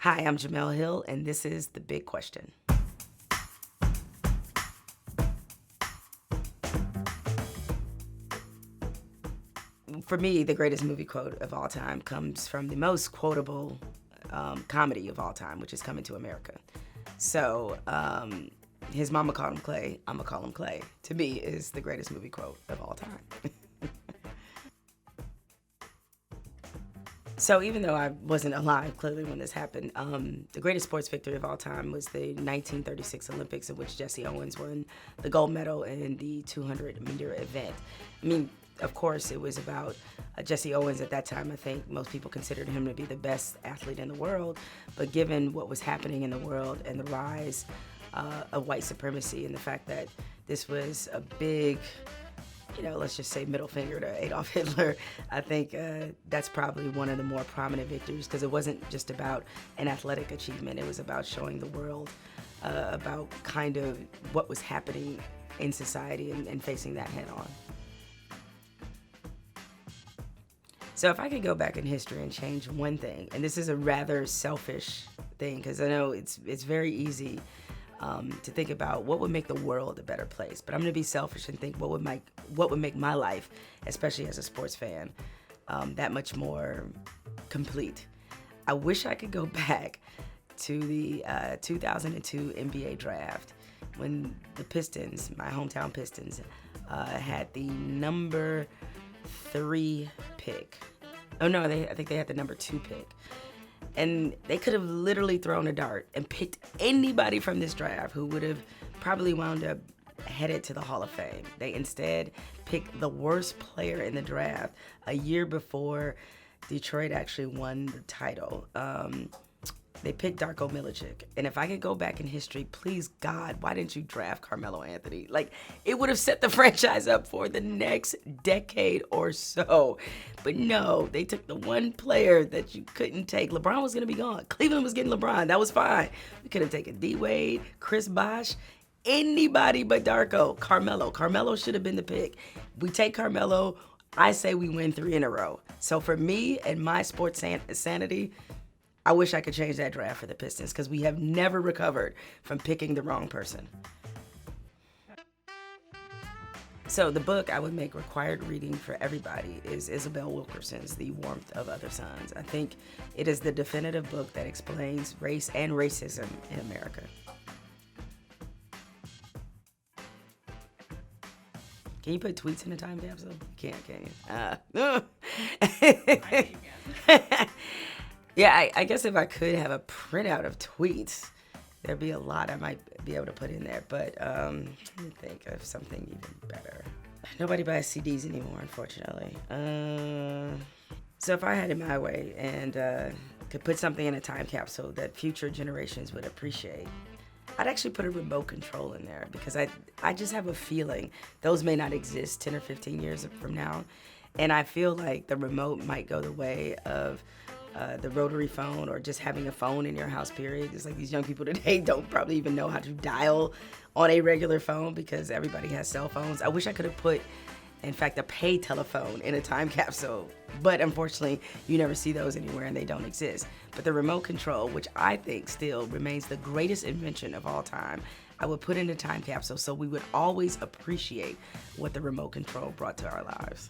Hi, I'm Jemele Hill, and this is The Big Question. For me, the greatest movie quote of all time comes from the most quotable comedy of all time, which is Coming to America. So, his mama called him Clay, I'ma call him Clay, to me is the greatest movie quote of all time. So even though I wasn't alive clearly when this happened, the greatest sports victory of all time was the 1936 Olympics, in which Jesse Owens won the gold medal in the 200-meter event. I mean, of course, it was about Jesse Owens at that time. I think most people considered him to be the best athlete in the world, but given what was happening in the world and the rise of white supremacy and the fact that this was a big, let's just say middle finger to Adolf Hitler, I think that's probably one of the more prominent victories, because it wasn't just about an athletic achievement. It was about showing the world about kind of what was happening in society and facing that head on. So if I could go back in history and change one thing, and this is a rather selfish thing, because I know it's very easy to think about what would make the world a better place. But I'm going to be selfish and think what would make my life, especially as a sports fan, that much more complete. I wish I could go back to the 2002 NBA draft when the Pistons, my hometown Pistons, had the number 3 pick. Oh no, I think they had the number 2 pick. And they could have literally thrown a dart and picked anybody from this draft who would have probably wound up headed to the Hall of Fame. They instead picked the worst player in the draft a year before Detroit actually won the title. They picked Darko Milicic. And if I could go back in history, please God, why didn't you draft Carmelo Anthony? Like, it would have set the franchise up for the next decade or so. But no, they took the one player that you couldn't take. LeBron was gonna be gone. Cleveland was getting LeBron, that was fine. We could have taken D-Wade, Chris Bosh, anybody but Darko. Carmelo should have been the pick. We take Carmelo, I say we win 3 in a row. So for me and my sports sanity, I wish I could change that draft for the Pistons, because we have never recovered from picking the wrong person. So the book I would make required reading for everybody is Isabel Wilkerson's The Warmth of Other Suns. I think it is the definitive book that explains race and racism in America. Can you put tweets in a time capsule? You can't, can you? Yeah, I guess if I could have a printout of tweets, there'd be a lot I might be able to put in there. But let me think of something even better. Nobody buys CDs anymore, unfortunately. So if I had it my way and could put something in a time capsule that future generations would appreciate, I'd actually put a remote control in there, because I just have a feeling those may not exist 10 or 15 years from now. And I feel like the remote might go the way of the rotary phone, or just having a phone in your house, period. It's like these young people today don't probably even know how to dial on a regular phone, because everybody has cell phones. I wish I could have put, in fact, a pay telephone in a time capsule, but unfortunately you never see those anywhere and they don't exist. But the remote control, which I think still remains the greatest invention of all time, I would put in a time capsule so we would always appreciate what the remote control brought to our lives.